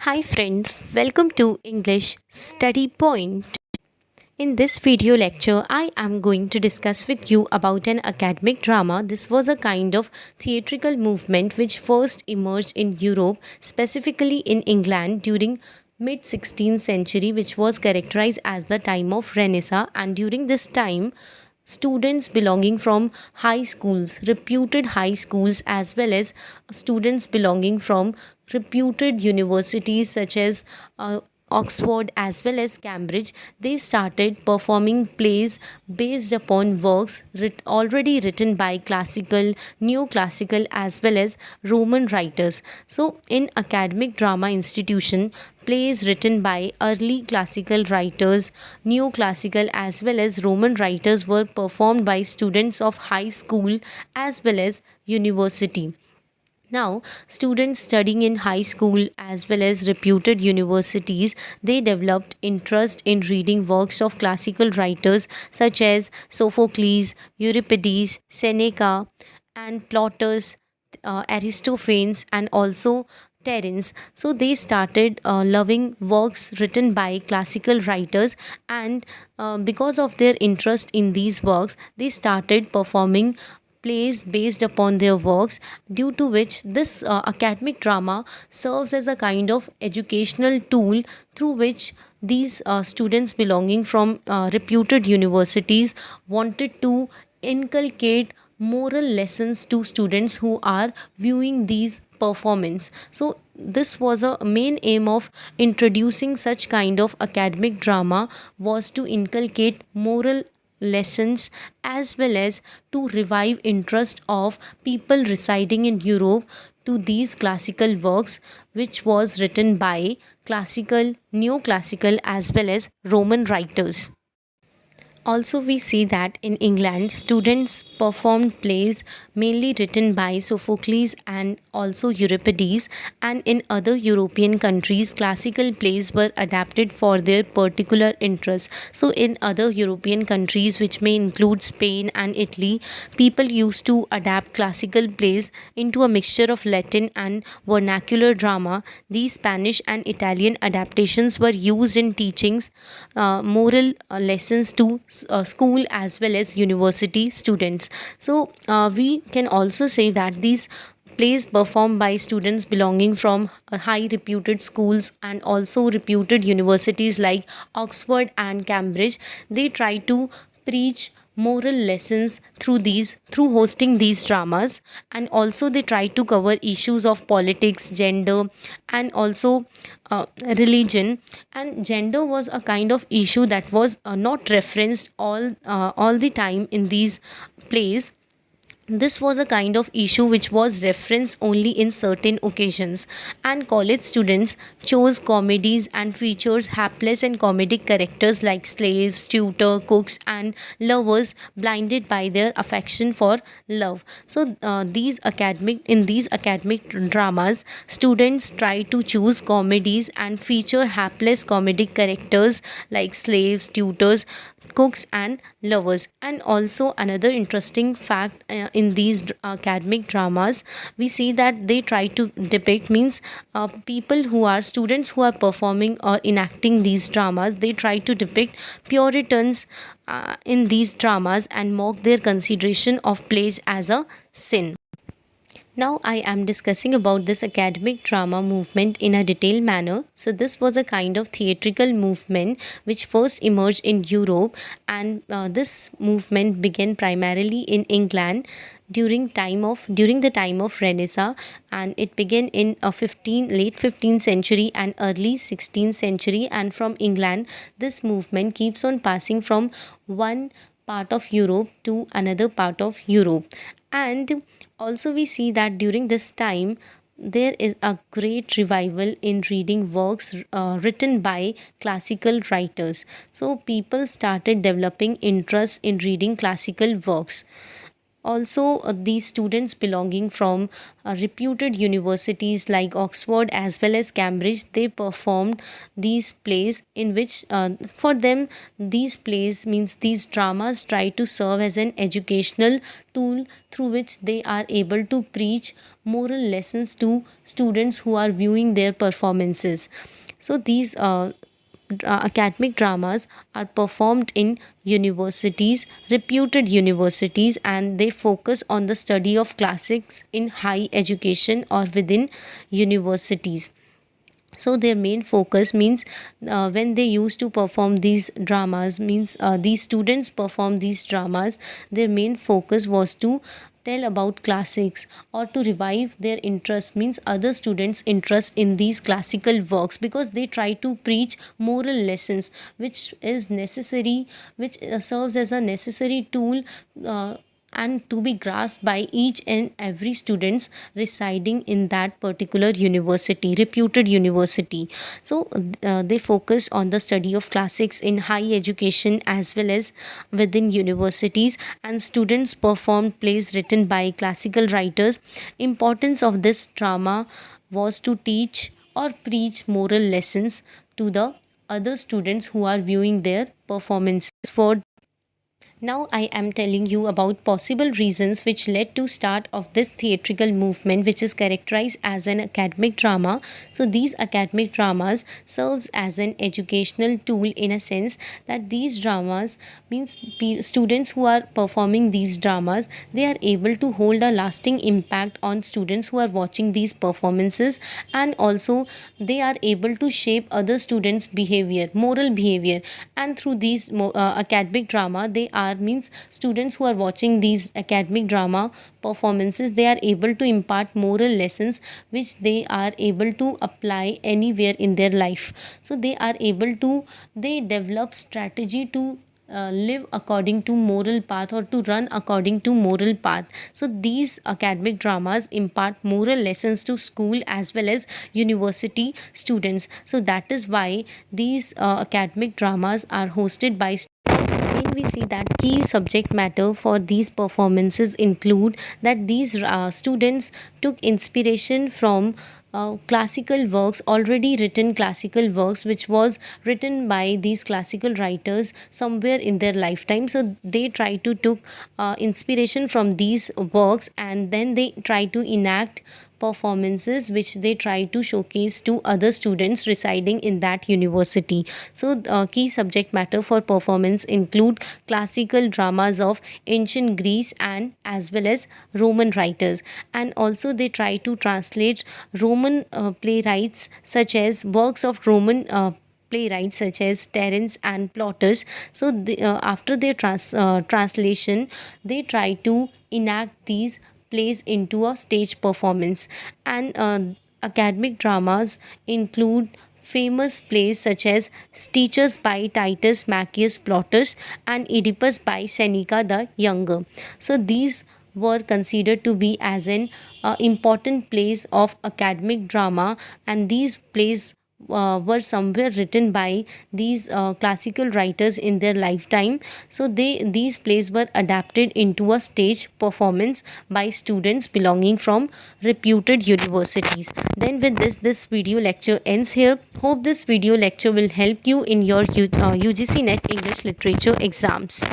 Hi friends, welcome to English Study Point. In this video lecture, I am going to discuss with you about an academic drama. This was a kind of theatrical movement which first emerged in Europe, specifically in England during mid 16th century, which was characterized as the time of Renaissance. And during this time, students belonging from high schools, reputed high schools, as well as students belonging from reputed universities such as Oxford as well as Cambridge, they started performing plays based upon works already written by classical, neoclassical as well as Roman writers. So in academic drama institution, plays written by early classical writers, neoclassical as well as Roman writers were performed by students of high school as well as university. Now, students studying in high school as well as reputed universities, they developed interest in reading works of classical writers such as Sophocles, Euripides, Seneca, and Plautus, Aristophanes, and also Terence. So they started loving works written by classical writers, and because of their interest in these works, they started performing plays based upon their works, due to which this academic drama serves as a kind of educational tool through which these students belonging from reputed universities wanted to inculcate moral lessons to students who are viewing these performance. So this was a main aim of introducing such kind of academic drama, was to inculcate moral lessons as well as to revive interest of people residing in Europe to these classical works, which was written by classical, neoclassical as well as Roman writers. Also, we see that in England, students performed plays mainly written by Sophocles and also Euripides, and in other European countries, classical plays were adapted for their particular interests. So, in other European countries, which may include Spain and Italy, people used to adapt classical plays into a mixture of Latin and vernacular drama. These Spanish and Italian adaptations were used in teachings moral lessons to school as well as university students. So we can also say that these plays performed by students belonging from high reputed schools and also reputed universities like Oxford and Cambridge, they try to preach moral lessons through hosting these dramas, and also they try to cover issues of politics, gender, and also religion. And gender was a kind of issue that was not referenced all the time in these plays. This was a kind of issue which was referenced only in certain occasions, and college students chose comedies and features hapless and comedic characters like slaves, tutor, cooks, and lovers blinded by their affection for love. So, these academic dramas, students try to choose comedies and feature hapless comedic characters like slaves, tutors, cooks, and lovers. And also another interesting fact in these academic dramas, we see that they try to depict means people who are students who are performing or enacting these dramas, they try to depict Puritans in these dramas and mock their consideration of plays as a sin. Now I am discussing about this academic drama movement in a detailed manner. So this was a kind of theatrical movement which first emerged in Europe, and this movement began primarily in England during the time of Renaissance, and it began in late 15th century and early 16th century. And from England, this movement keeps on passing from one part of Europe to another part of Europe. And also, we see that during this time, there is a great revival in reading works written by classical writers. So, people started developing interest in reading classical works. Also, these students belonging from reputed universities like Oxford as well as Cambridge, they performed these plays in which for them these plays means these dramas try to serve as an educational tool through which they are able to preach moral lessons to students who are viewing their performances. So these academic dramas are performed in universities, reputed universities, and they focus on the study of classics in high education or within universities. So their main focus means when they used to perform these dramas means these students perform these dramas, their main focus was to tell about classics or to revive their interest means other students interest in these classical works, because they try to preach moral lessons which is necessary, which serves as a necessary tool and to be grasped by each and every students residing in that particular university, reputed university. So they focus on the study of classics in high education as well as within universities, and students perform plays written by classical writers. Importance of this drama was to teach or preach moral lessons to the other students who are viewing their performances. For now I am telling you about possible reasons which led to start of this theatrical movement, which is characterized as an academic drama. So these academic dramas serves as an educational tool in a sense that these dramas means students who are performing these dramas, they are able to hold a lasting impact on students who are watching these performances, and also they are able to shape other students behavior, moral behavior. And through these academic drama, they are means students who are watching these academic drama performances, they are able to impart moral lessons which they are able to apply anywhere in their life. So they are able to, they develop strategy to live according to moral path or to run according to moral path. So these academic dramas impart moral lessons to school as well as university students. So that is why these academic dramas are hosted by. Again, we see that key subject matter for these performances include that these students took inspiration from classical works, already written classical works, which was written by these classical writers somewhere in their lifetime. So they try to took inspiration from these works, and then they try to enact performances which they try to showcase to other students residing in that university. So key subject matter for performance include classical dramas of ancient Greece and as well as Roman writers, and also they try to translate Roman playwrights such as works of Roman playwrights such as Terence and Plautus. So after their translation, they try to enact these plays into a stage performance. And academic dramas include famous plays such as Teachers by Titus Maccius Plautus and Oedipus by Seneca the Younger. So these were considered to be as an important plays of academic drama, and these plays were somewhere written by these classical writers in their lifetime. So these plays were adapted into a stage performance by students belonging from reputed universities. Then with this video lecture ends here. Hope this video lecture will help you in your UGC NET English literature exams.